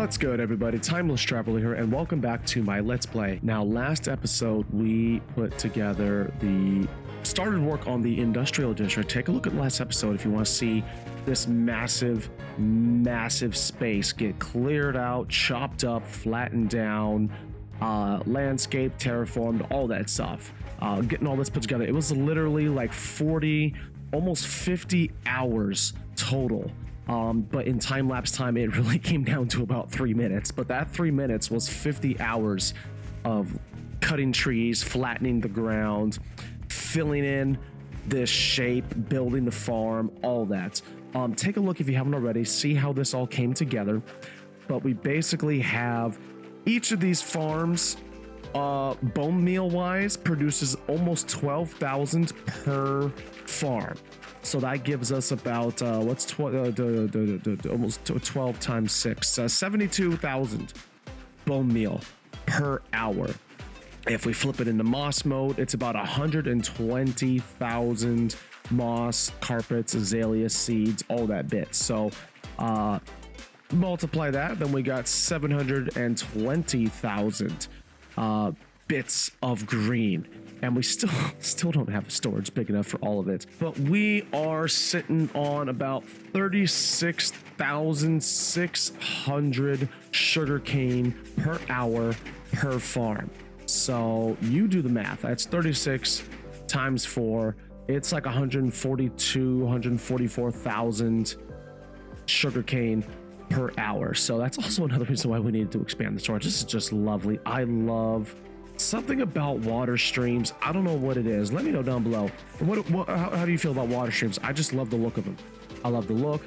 What's good, everybody? Timeless Traveler here, and welcome back to my Let's Play. Now, last episode, we put together started work on the Industrial District. Take a look at last episode if you want to see this massive space get cleared out, chopped up, flattened down, landscape, terraformed, all that stuff. Getting all this put together. It was literally like 40, almost 50 hours total. But in time-lapse time, it really came down to about 3 minutes. But that 3 minutes was 50 hours of cutting trees, flattening the ground, filling in this shape, building the farm, all that. Take a look if you haven't already, see how this all came together. But we basically have each of these farms, bone meal wise, produces almost 12,000 per farm. So that gives us about almost 12 times 6, 72,000 bone meal per hour. If we flip it into moss mode, it's about 120,000 moss, carpets, azalea seeds, all that bit. So multiply that, then we got 720,000 bits of green. And we still don't have storage big enough for all of it. But we are sitting on about 36,600 sugarcane per hour per farm. So you do the math. That's 36 times 4. It's like 144,000 sugarcane per hour. So that's also another reason why we needed to expand the storage. This is just lovely. I love something about water streams. I don't know what it is. Let me know down below. How do you feel about water streams? I just love the look of them. I love the look.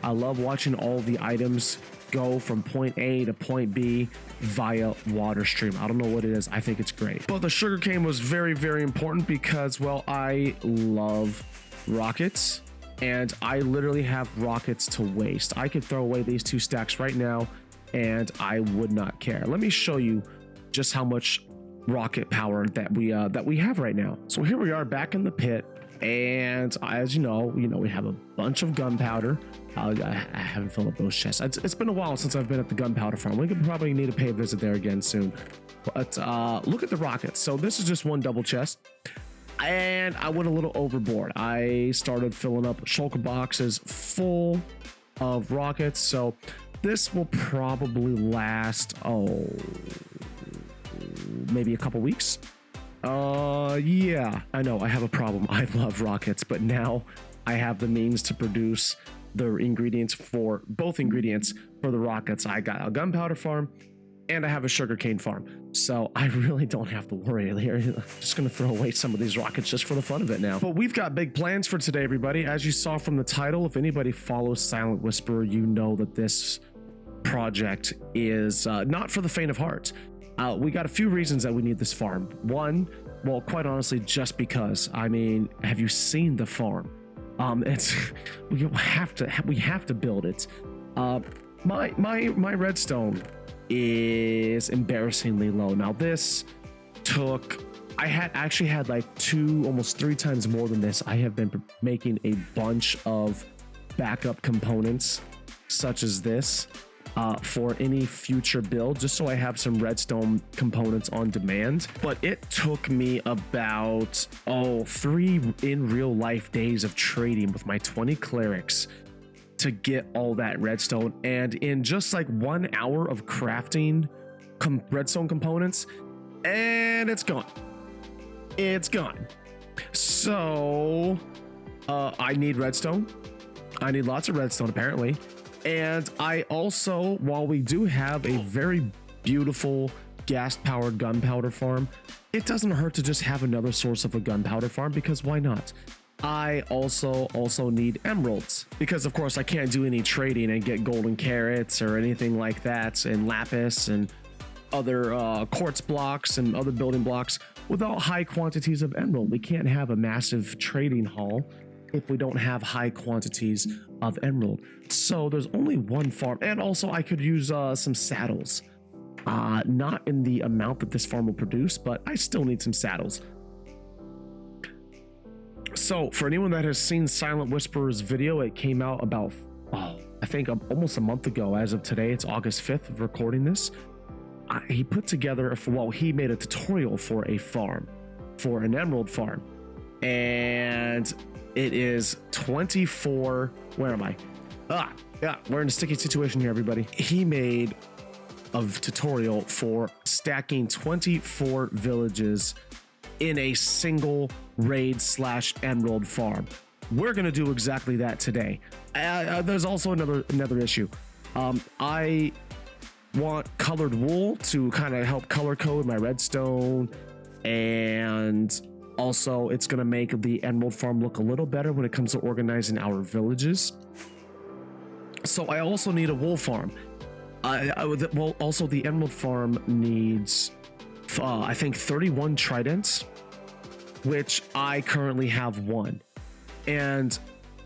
I love watching all the items go from point A to point B via water stream. I don't know what it is. I think it's great. But the sugarcane was very, very important because, well, I love rockets and I literally have rockets to waste. I could throw away these 2 stacks right now and I would not care. Let me show you just how much rocket power that we have right now. So here we are back in the pit, and as you know, we have a bunch of gunpowder. I haven't filled up those chests. It's been a while since I've been at the gunpowder farm. We could probably need to pay a visit there again soon. But look at the rockets. So this is just one double chest, and I went a little overboard. I started filling up shulker boxes full of rockets. So this will probably last maybe a couple weeks. Yeah, I know I have a problem. I love rockets, but now I have the means to produce the ingredients for both ingredients for the rockets. I got a gunpowder farm and I have a sugarcane farm, so I really don't have to worry here. I'm just gonna throw away some of these rockets just for the fun of it now. But we've got big plans for today, everybody. As you saw from the title, if anybody follows Silent Whisperer, you know that this project is not for the faint of heart. We got a few reasons that we need this farm. One, well, quite honestly, just because. I mean, have you seen the farm? We have to build it. My redstone is embarrassingly low. Now this took, I actually had like almost 3 times more than this. I have been making a bunch of backup components such as this. For any future build, just so I have some redstone components on demand. But it took me about 3 in real life days of trading with my 20 clerics to get all that redstone, and in just like 1 hour of crafting redstone components, and it's gone. So I need redstone. I need lots of redstone apparently. And I also, while we do have a very beautiful gas-powered gunpowder farm, it doesn't hurt to just have another source of a gunpowder farm, because why not? I also need emeralds, because of course I can't do any trading and get golden carrots or anything like that, and lapis and other quartz blocks and other building blocks without high quantities of emerald. We can't have a massive trading haul if we don't have high quantities of emerald. So there's only one farm, and also I could use some saddles. Not in the amount that this farm will produce, but I still need some saddles. So for anyone that has seen Silent Whisperer's video, it came out about I think almost a month ago, as of today, it's August 5th of recording this. He put together, he made a tutorial for a farm, for an emerald farm. And it is 24, where am I? Yeah, we're in a sticky situation here, everybody. He made a tutorial for stacking 24 villages in a single raid/emerald farm. We're gonna do exactly that today. There's also another issue. I want colored wool to kind of help color code my redstone, and also it's going to make the emerald farm look a little better when it comes to organizing our villages. So I also need a wool farm. Well, also the emerald farm needs I think 31 tridents, which I currently have 1. And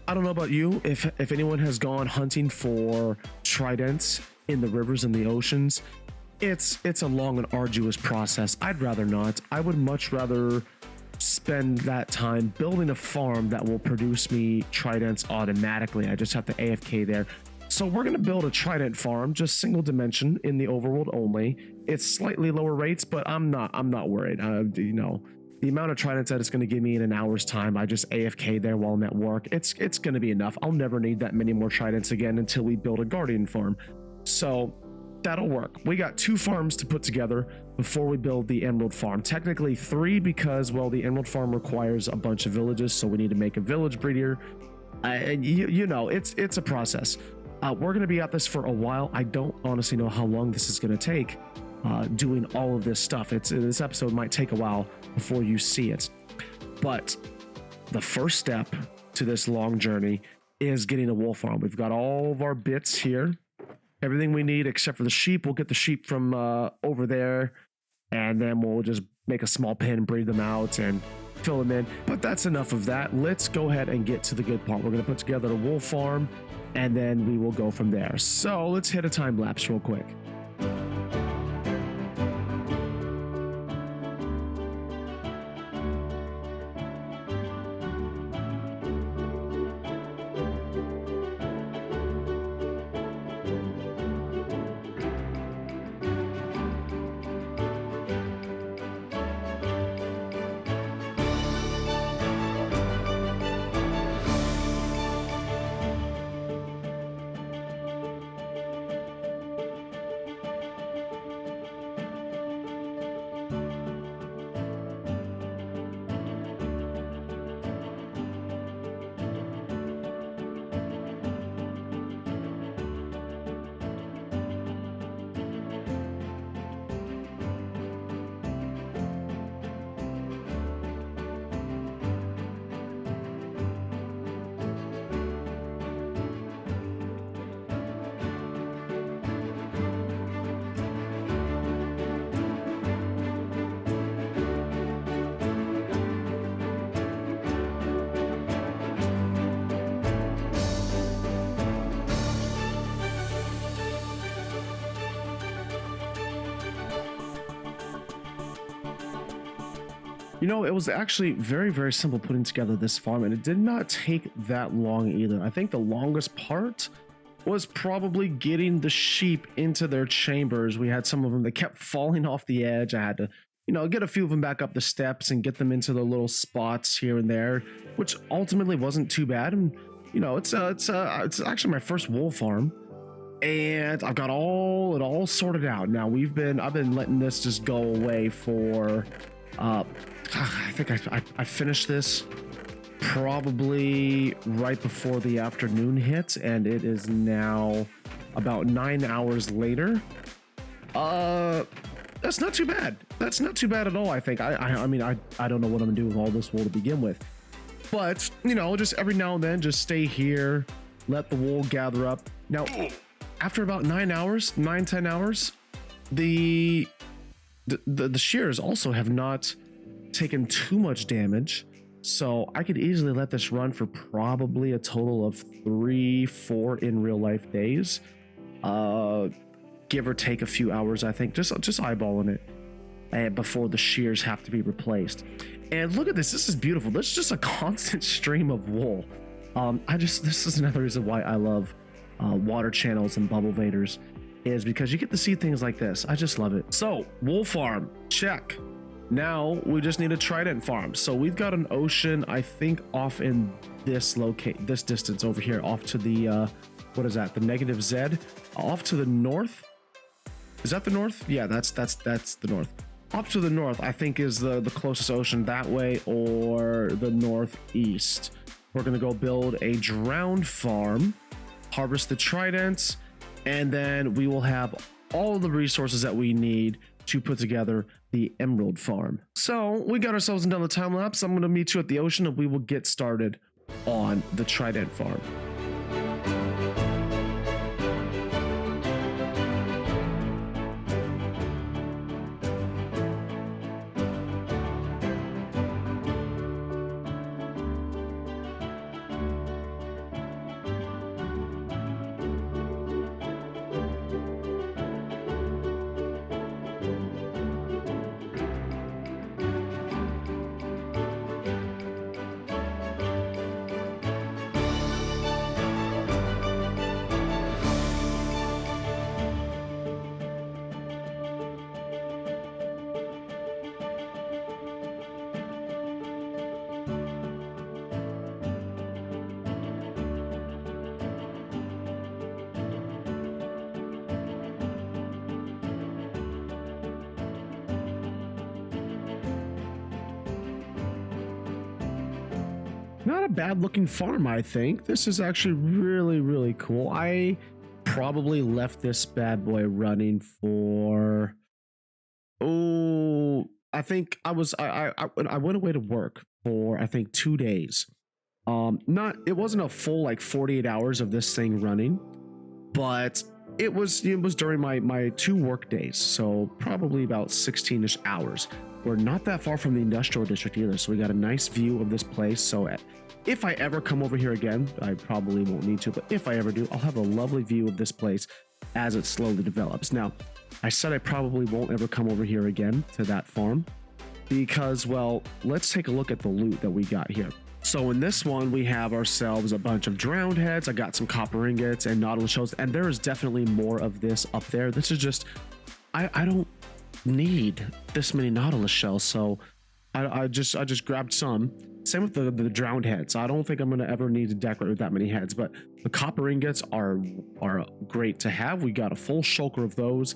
I don't know about you, if anyone has gone hunting for tridents in the rivers and the oceans, it's a long and arduous process. I'd rather not. I would much rather spend that time building a farm that will produce me tridents automatically. I just have to AFK there. So we're going to build a trident farm, just single dimension in the overworld only. It's slightly lower rates, but I'm not worried. You know, the amount of tridents that it's going to give me in an hour's time, I just AFK there while I'm at work. It's going to be enough. I'll never need that many more tridents again until we build a guardian farm. So that'll work. We got 2 farms to put together before we build the emerald farm. Technically 3, because, well, the emerald farm requires a bunch of villages, so we need to make a village breeder. And you know, it's a process. We're going to be at this for a while. I don't honestly know how long this is going to take, doing all of this stuff. This episode might take a while before you see it. But the first step to this long journey is getting a wool farm. We've got all of our bits here. Everything we need except for the sheep. We'll get the sheep from over there, and then we'll just make a small pen, breed them out, and fill them in. But that's enough of that. Let's go ahead and get to the good part. We're going to put together a wool farm, and then we will go from there. So let's hit a time lapse real quick. You know, it was actually very, very simple putting together this farm, and it did not take that long either. I think the longest part was probably getting the sheep into their chambers. We had some of them that kept falling off the edge. I had to, you know, get a few of them back up the steps and get them into their little spots here and there, which ultimately wasn't too bad. And, you know, it's actually my first wool farm, and I've got it all sorted out. Now I've been letting this just go away for, I think I finished this probably right before the afternoon hit, and it is now about 9 hours later. That's not too bad. That's not too bad at all, I think. I mean, I don't know what I'm gonna do with all this wool to begin with, but, you know, just every now and then, just stay here, let the wool gather up. Now, after about 10 hours, the shears also have not taken too much damage, so I could easily let this run for probably a total of 3-4 in real life days, give or take a few hours. I think just eyeballing it, and before the shears have to be replaced. And look at this is beautiful. This is just a constant stream of wool. This is another reason why I love water channels and bubble vaders, is because you get to see things like this. I just love it. So wool farm, check. Now we just need a trident farm. So we've got an ocean, I think, off in this distance over here, off to the what is that, the negative Z, off to the north. Is that the north? Yeah, that's the north. Up to the north, I think, is the closest ocean that way, or the northeast. We're gonna go build a drowned farm, harvest the tridents, and then we will have all the resources that we need to put together the emerald farm. So we got ourselves another time lapse. I'm going to meet you at the ocean and we will get started on the trident farm. Not a bad looking farm, I think. This is actually really cool. I probably left this bad boy running for, I think I went away to work for, I think, 2 days. It wasn't a full like 48 hours of this thing running, but it was during my 2 work days, so probably about 16ish hours. We're not that far from the industrial district either, so we got a nice view of this place. So if I ever come over here again, I probably won't need to, but if I ever do, I'll have a lovely view of this place as it slowly develops. Now, I said I probably won't ever come over here again to that farm because, well, let's take a look at the loot that we got here. So in this one, we have ourselves a bunch of drowned heads. I got some copper ingots and nautilus shells, and there is definitely more of this up there. This is just, I don't need this many nautilus shells, so I just grabbed some. Same with the drowned heads. I don't think I'm gonna ever need to decorate with that many heads, but the copper ingots are great to have. We got a full shulker of those,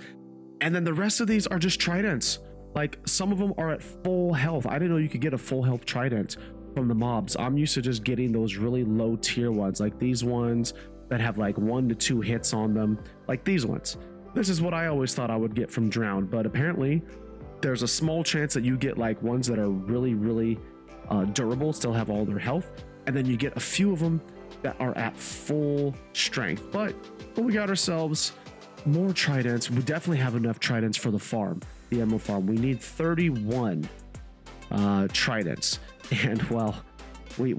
and then the rest of these are just tridents. Like, some of them are at full health. I didn't know you could get a full health trident from the mobs. I'm used to just getting those really low tier ones, like these ones that have like 1 to 2 hits on them, like these ones. This is what I always thought I would get from drowned, but apparently there's a small chance that you get like ones that are really durable, still have all their health, and then you get a few of them that are at full strength. But we got ourselves more tridents. We definitely have enough tridents for the farm, the emerald farm. We need 31 tridents, and well, we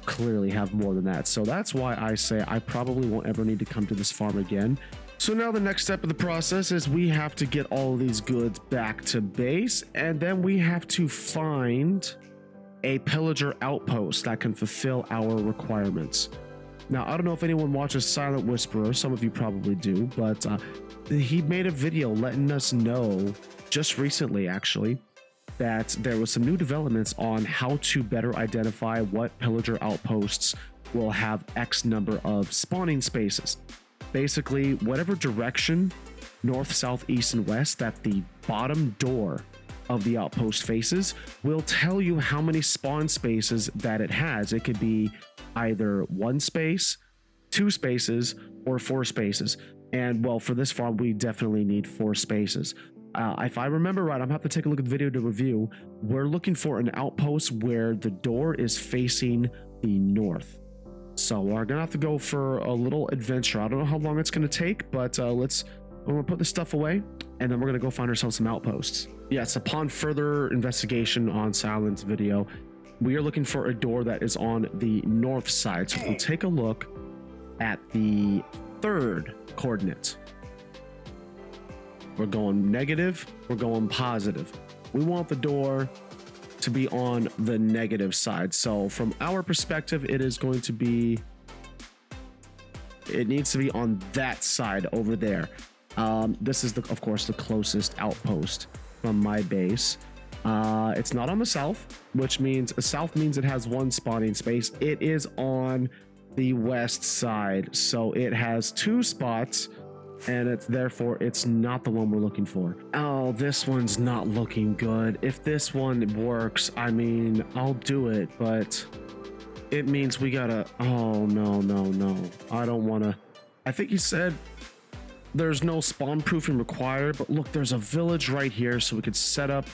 clearly have more than that. So that's why I say I probably won't ever need to come to this farm again. So now the next step of the process is we have to get all of these goods back to base, and then we have to find a pillager outpost that can fulfill our requirements. Now, I don't know if anyone watches Silentwisperer. Some of you probably do, but he made a video letting us know just recently, actually, that there was some new developments on how to better identify what pillager outposts will have X number of spawning spaces. Basically, whatever direction, north, south, east, and west, that the bottom door of the outpost faces will tell you how many spawn spaces that it has. It could be either 1 space, 2 spaces, or 4 spaces. And well, for this farm, we definitely need 4 spaces. If I remember right, I'm gonna have to take a look at the video to review. We're looking for an outpost where the door is facing the north. So we're gonna have to go for a little adventure. I don't know how long it's gonna take, but I'm gonna put this stuff away, and then we're gonna go find ourselves some outposts. Yes, upon further investigation on Silent's video, we are looking for a door that is on the north side. So we'll take a look at the 3rd coordinate. We're going negative, we're going positive. We want the door to be on the negative side. So from our perspective, it is going to be It needs to be on that side over there. This is of course the closest outpost from my base. It's not on the south, which means south means it has one spawning space. It is on the west side, so it has 2 spots, and it's not the one we're looking for. Oh, this one's not looking good. If this one works, I mean, I'll do it, but it means we gotta, oh no, I don't want to. I think you said there's no spawn proofing required, but look, there's a village right here, so we could set up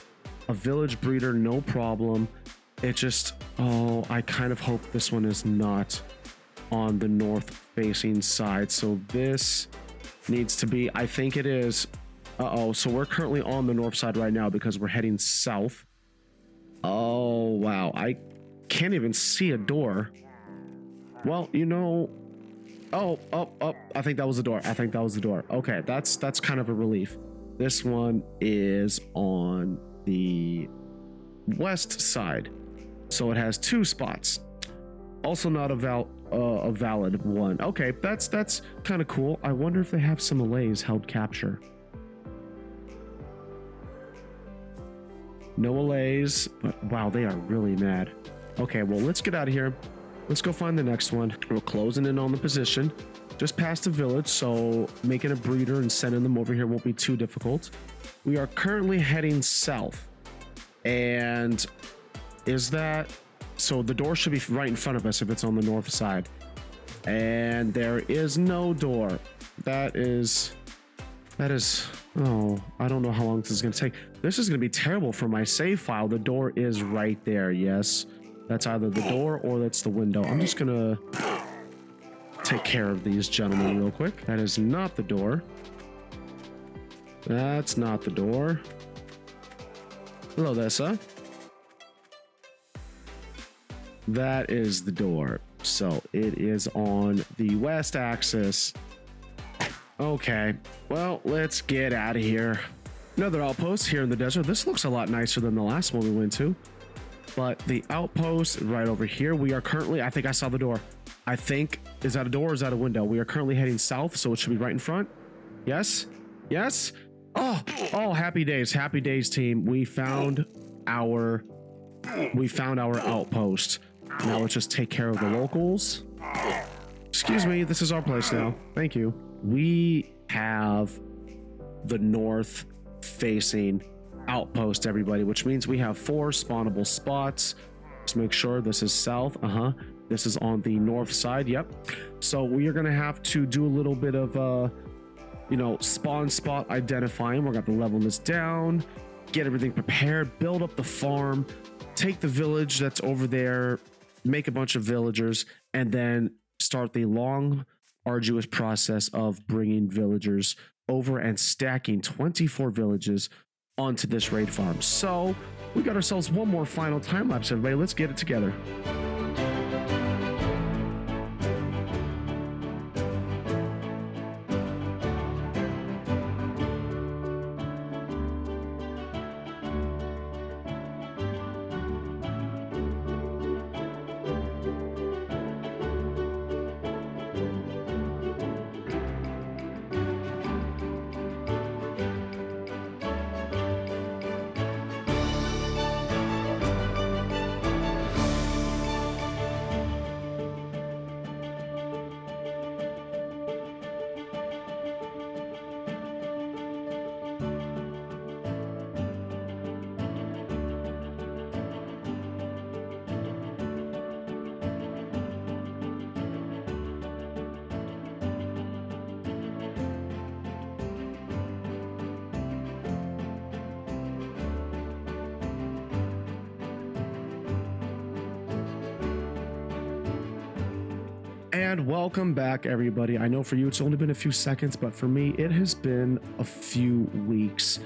a village breeder, no problem. It just, oh, I kind of hope this one is not on the north facing side. So this needs to be, I think it is. So we're currently on the north side right now because we're heading south. Oh, wow. I can't even see a door. Well, you know, oh, I think that was the door. Okay, that's kind of a relief. This one is on the west side, so it has 2 spots. Also not a valid one. Okay, that's kind of cool. I wonder if they have some allays held capture. No allays, but wow, they are really mad. Okay, well, let's get out of here. Let's go find the next one. We're closing in on the position, just past the village, so making a breeder and sending them over here won't be too difficult. We are currently heading south, and so the door should be right in front of us if it's on the north side, and there is no door. That is, oh, I don't know how long this is going to take. This is going to be terrible for my save file. The door is right there. Yes, that's either the door or that's the window. I'm just going to take care of these gentlemen real quick. That is not the door. That's not the door. Hello there, sir. That is the door. So it is on the west axis. Okay, well, let's get out of here. Another outpost here in the desert. This looks a lot nicer than the last one we went to. But the outpost right over here, we are currently, I think I saw the door. I think, is that a door or is that a window? We are currently heading south, so it should be right in front. Yes, yes. Oh, happy days, team. We found our outpost. Now let's just take care of the locals. Excuse me, this is our place now. Thank you. We have the north facing outpost, everybody, which means we have 4 spawnable spots. Let's make sure this is south. This is on the north side. Yep. So we are going to have to do a little bit of spawn spot identifying. We're going to level this down, get everything prepared, build up the farm, take the village that's over there, make a bunch of villagers, and then start the long, arduous process of bringing villagers over and stacking 24 villages onto this raid farm. So we got ourselves one more final time lapse, everybody. Let's get it together. And welcome back, everybody. I know for you it's only been a few seconds, but for me it has been a few weeks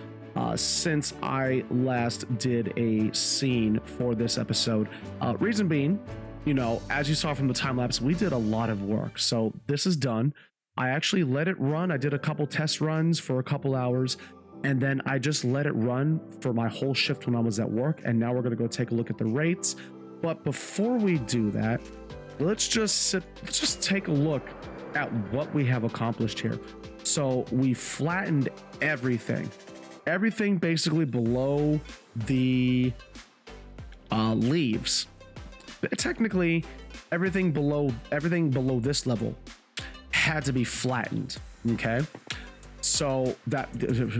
since I last did a scene for this episode. Reason being, as you saw from the time lapse, we did a lot of work. So this is done. I actually let it run. I did a couple test runs for a couple hours, and then I just let it run for my whole shift when I was at work. And now we're going to go take a look at the rates. But before we do that, let's just take a look at what we have accomplished here. So we flattened everything basically below the leaves. Technically, everything below this level had to be flattened. Okay, so that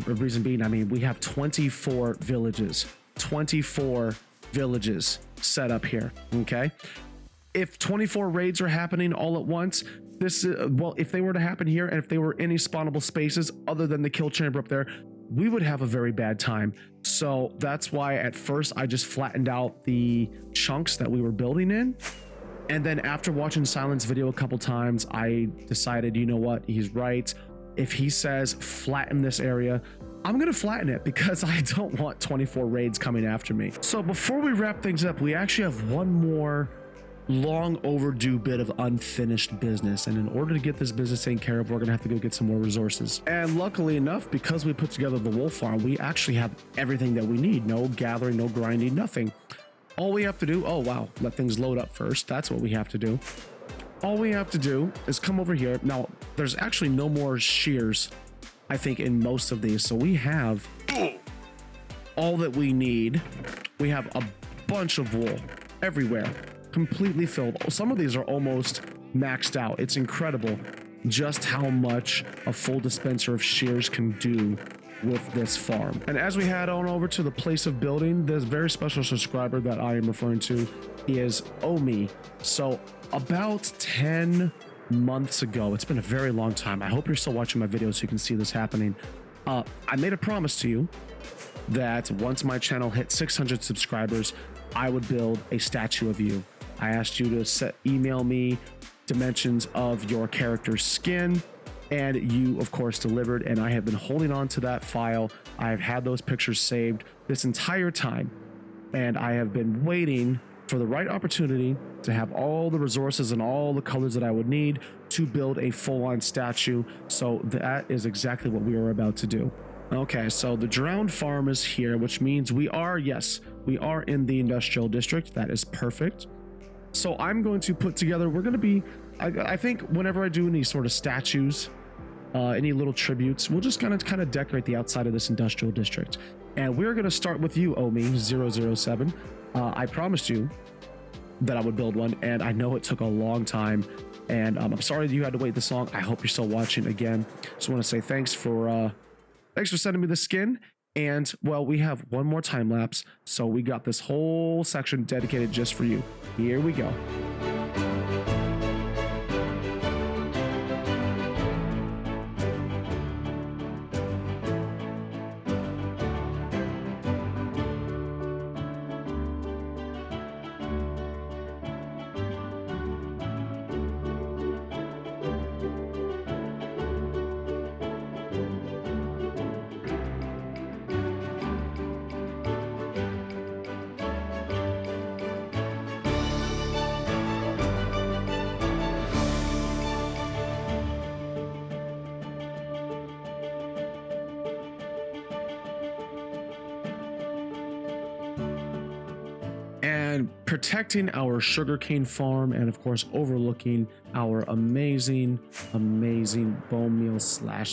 reason being, I mean, we have 24 villages set up here. Okay, if 24 raids are happening all at once, this well, if they were to happen here, and if they were any spawnable spaces other than the kill chamber up there, we would have a very bad time. So that's why at first I just flattened out the chunks that we were building in. And then after watching Silent's video a couple times, I decided, you know what, he's right. If he says flatten this area, I'm gonna flatten it, because I don't want 24 raids coming after me. So before we wrap things up, we actually have one more long overdue bit of unfinished business, and in order to get this business taken care of, we're gonna have to go get some more resources. And luckily enough, because we put together the wool farm, we actually have everything that we need. No gathering, no grinding, nothing. All we have to do, oh wow, let things load up first. That's what we have to do. All we have to do is come over here. Now there's actually no more shears, I think, in most of these, so we have all that we need. We have a bunch of wool everywhere, completely filled. Some of these are almost maxed out. It's incredible just how much a full dispenser of shears can do with this farm. And as we head on over to the place of building, this very special subscriber that I am referring to is Omi. So about 10 months ago, it's been a very long time. I hope you're still watching my videos so you can see this happening. I made a promise to you that once my channel hit 600 subscribers, I would build a statue of you. I asked you to email me dimensions of your character's skin, and you of course delivered, and I have been holding on to that file. I have had those pictures saved this entire time, and I have been waiting for the right opportunity to have all the resources and all the colors that I would need to build a full-on statue. So that is exactly what we are about to do. Okay, so the drowned farm is here, which means we are in the industrial district. That is perfect. So I'm going to put together, we're going to be, I think whenever I do any sort of statues, any little tributes, we'll just kind of decorate the outside of this industrial district. And we're going to start with you, Omi007. I promised you that I would build one, and I know it took a long time, and I'm sorry that you had to wait this long. I hope you're still watching. Again, just want to say thanks for sending me the skin. And well, we have one more time lapse, so we got this whole section dedicated just for you. Here we go. And protecting our sugarcane farm, and of course overlooking our amazing bone meal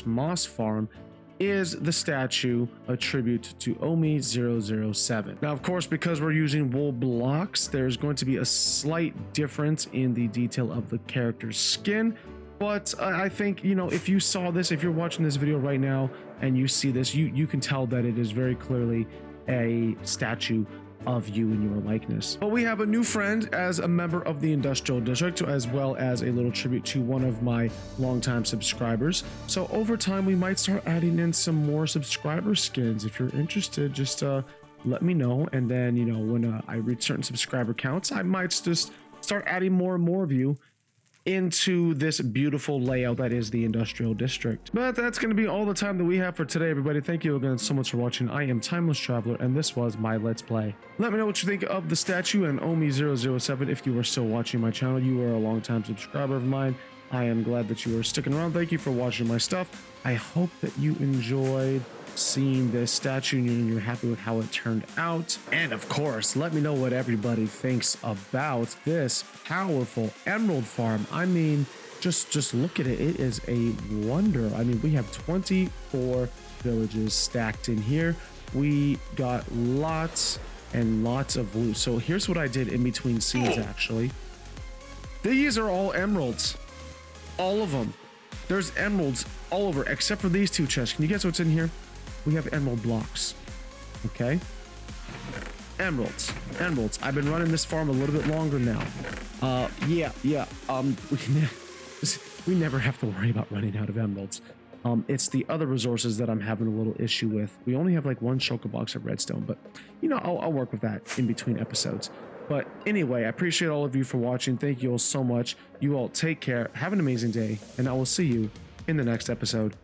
/ moss farm, is the statue, a tribute to Omi007. Now, of course, because we're using wool blocks, there's going to be a slight difference in the detail of the character's skin. But I think, you know, if you saw this, if you're watching this video right now and you see this, you can tell that it is very clearly a statue of you in your likeness. But we have a new friend as a member of the industrial district, as well as a little tribute to one of my longtime subscribers. So over time we might start adding in some more subscriber skins. If you're interested, just let me know, and then, you know, when I reach certain subscriber counts, I might just start adding more and more of you into this beautiful layout that is the industrial district. But that's going to be all the time that we have for today, everybody. Thank you again so much for watching. I am Timeless Traveler, and this was my Let's Play. Let me know what you think of the statue and Omi007. If you are still watching my channel, you are a long-time subscriber of mine. I am glad that you are sticking around. Thank you for watching my stuff. I hope that you enjoyed seeing this statue and you're happy with how it turned out. And of course, let me know what everybody thinks about this powerful emerald farm. I mean, just look at it. It is a wonder. I mean, we have 24 villages stacked in here. We got lots and lots of loot. So here's what I did in between scenes, actually. These are all emeralds. All of them. There's emeralds all over, except for these two chests. Can you guess what's in here? We have emerald blocks. Okay. Emeralds. Emeralds. I've been running this farm a little bit longer now. Yeah. We never have to worry about running out of emeralds. It's the other resources that I'm having a little issue with. We only have like one shulker box of redstone, but you know, I'll work with that in between episodes. But anyway, I appreciate all of you for watching. Thank you all so much. You all take care. Have an amazing day, and I will see you in the next episode.